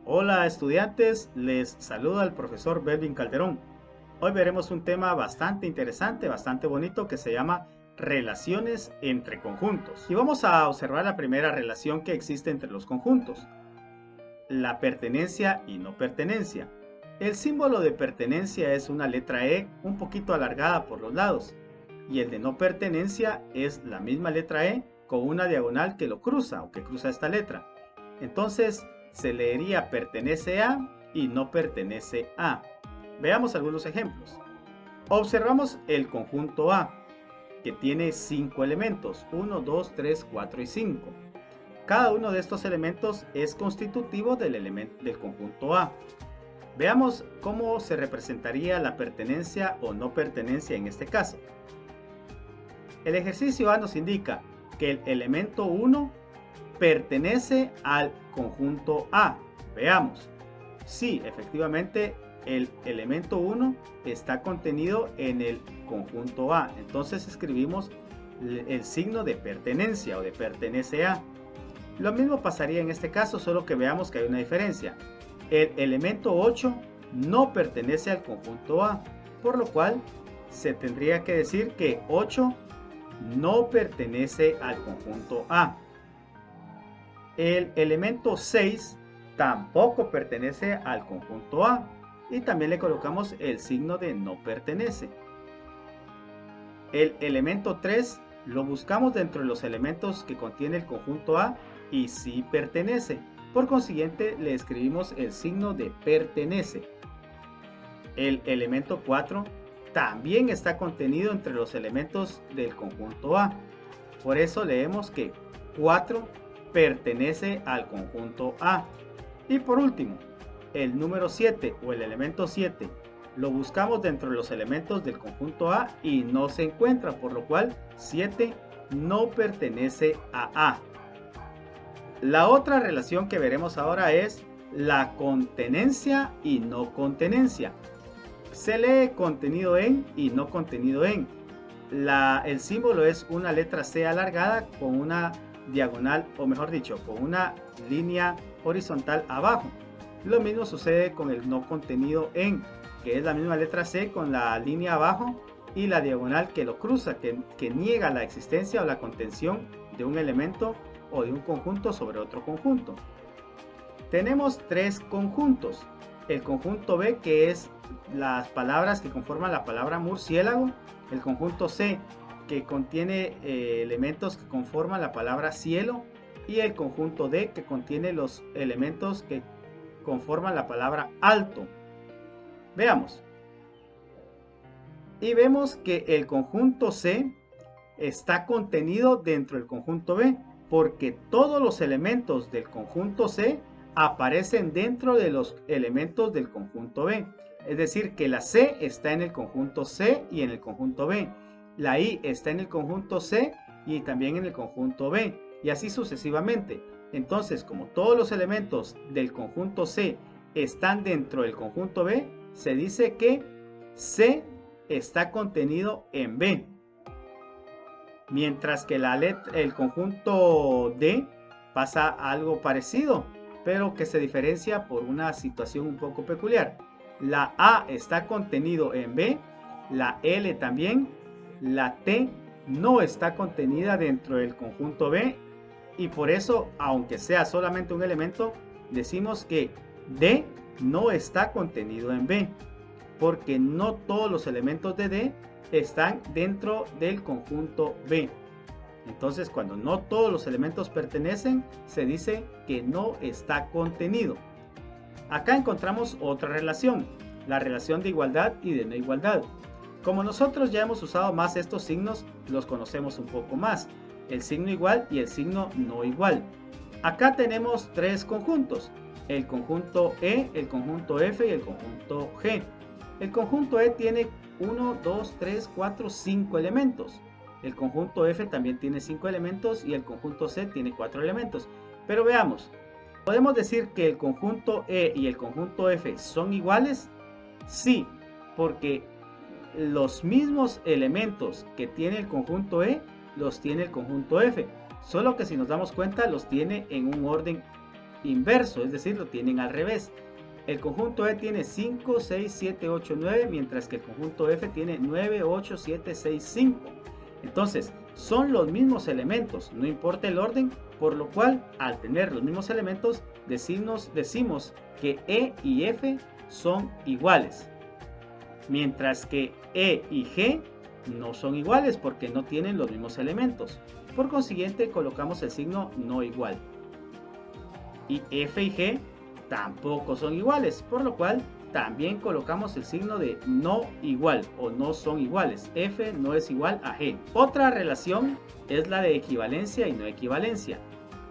Hola estudiantes, les saluda el profesor Belvin Calderón. Hoy veremos un tema bastante interesante, bastante bonito que se llama relaciones entre conjuntos. Y vamos a observar la primera relación que existe entre los conjuntos, la pertenencia y no pertenencia. El símbolo de pertenencia es una letra E un poquito alargada por los lados y el de no pertenencia es la misma letra E con una diagonal que lo cruza o que cruza esta letra. Entonces se leería pertenece a y no pertenece a. Veamos algunos ejemplos. Observamos el conjunto A, que tiene 5 elementos, 1, 2, 3, 4 y 5. Cada uno de estos elementos es constitutivo del conjunto A. Veamos cómo se representaría la pertenencia o no pertenencia en este caso. El ejercicio A nos indica que el elemento 1 pertenece al conjunto A. Veamos. Sí, efectivamente, el elemento 1 está contenido en el conjunto A. Entonces escribimos el signo de pertenencia o de pertenece a. Lo mismo pasaría en este caso, solo que veamos que hay una diferencia. El elemento 8 no pertenece al conjunto A, por lo cual se tendría que decir que 8 no pertenece al conjunto A. El elemento 6 tampoco pertenece al conjunto A y también le colocamos el signo de no pertenece. El elemento 3 lo buscamos dentro de los elementos que contiene el conjunto A y sí pertenece. Por consiguiente le escribimos el signo de pertenece. El elemento 4 también está contenido entre los elementos del conjunto A. Por eso leemos que 4 pertenece al conjunto A. Y por último, el número 7 o el elemento 7 lo buscamos dentro de los elementos del conjunto A y no se encuentra, por lo cual 7 no pertenece a A. La otra relación que veremos ahora es la contenencia y no contenencia. Se lee contenido en y no contenido en. El símbolo es una letra C alargada con una diagonal, o mejor dicho, con una línea horizontal abajo. Lo mismo sucede con el no contenido en, que es la misma letra C con la línea abajo y la diagonal que lo cruza, que niega la existencia o la contención de un elemento o de un conjunto sobre otro conjunto. Tenemos tres conjuntos. El conjunto B, que es las palabras que conforman la palabra murciélago. El conjunto C, que contiene elementos que conforman la palabra cielo. Y el conjunto D, que contiene los elementos que conforman la palabra alto. Veamos. Y vemos que el conjunto C está contenido dentro del conjunto B, porque todos los elementos del conjunto C aparecen dentro de los elementos del conjunto B. Es decir, que la C está en el conjunto C y en el conjunto B. La I está en el conjunto C y también en el conjunto B. Y así sucesivamente. Entonces, como todos los elementos del conjunto C están dentro del conjunto B, se dice que C está contenido en B. Mientras que el conjunto D pasa algo parecido, pero que se diferencia por una situación un poco peculiar. La A está contenido en B, la L también, la T no está contenida dentro del conjunto B y por eso, aunque sea solamente un elemento, decimos que D no está contenido en B, porque no todos los elementos de D están dentro del conjunto B. Entonces, cuando no todos los elementos pertenecen, se dice que no está contenido. Acá encontramos otra relación, la relación de igualdad y de no igualdad. Como nosotros ya hemos usado más estos signos, los conocemos un poco más, el signo igual y el signo no igual. Acá tenemos tres conjuntos, el conjunto E, el conjunto F y el conjunto G. El conjunto E tiene 1, 2, 3, 4, 5 elementos. El conjunto F también tiene 5 elementos y el conjunto C tiene 4 elementos. Pero veamos, ¿podemos decir que el conjunto E y el conjunto F son iguales? Sí, porque los mismos elementos que tiene el conjunto E los tiene el conjunto F. Solo que si nos damos cuenta los tiene en un orden inverso, es decir, lo tienen al revés. El conjunto E tiene 5, 6, 7, 8, 9, mientras que el conjunto F tiene 9, 8, 7, 6, 5. Entonces, son los mismos elementos, no importa el orden, por lo cual, al tener los mismos elementos, decimos que E y F son iguales. Mientras que E y G no son iguales porque no tienen los mismos elementos. Por consiguiente, colocamos el signo no igual. Y F y G tampoco son iguales, por lo cual también colocamos el signo de no igual o no son iguales. F no es igual a G. Otra relación es la de equivalencia y no equivalencia,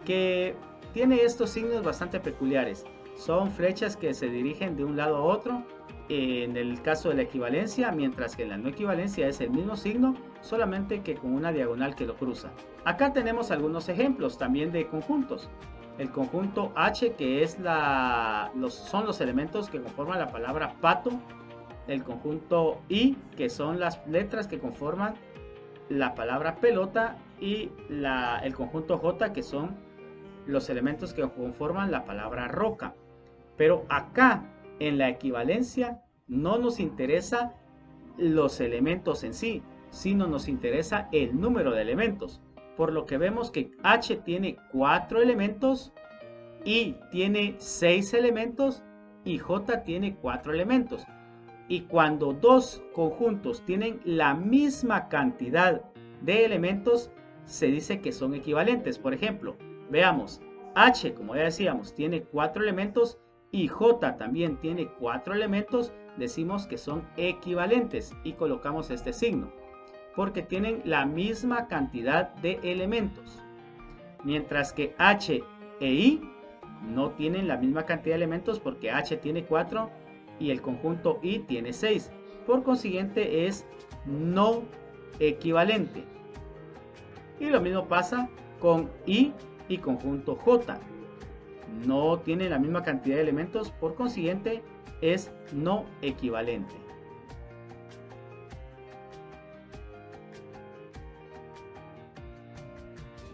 que tiene estos signos bastante peculiares. Son flechas que se dirigen de un lado a otro en el caso de la equivalencia, mientras que en la no equivalencia es el mismo signo, solamente que con una diagonal que lo cruza. Acá tenemos algunos ejemplos también de conjuntos. El conjunto H, que es son los elementos que conforman la palabra pato. El conjunto I, que son las letras que conforman la palabra pelota. Y el conjunto J, que son los elementos que conforman la palabra roca. Pero acá, en la equivalencia, no nos interesa los elementos en sí, sino nos interesa el número de elementos. Por lo que vemos que H tiene 4 elementos, I tiene 6 elementos y J tiene 4 elementos. Y cuando dos conjuntos tienen la misma cantidad de elementos, se dice que son equivalentes. Por ejemplo, veamos, H, como ya decíamos, tiene 4 elementos y J también tiene 4 elementos, decimos que son equivalentes y colocamos este signo, porque tienen la misma cantidad de elementos. Mientras que H e I no tienen la misma cantidad de elementos porque H tiene 4 y el conjunto I tiene 6. Por consiguiente es no equivalente. Y lo mismo pasa con I y conjunto J. No tienen la misma cantidad de elementos, por consiguiente es no equivalente.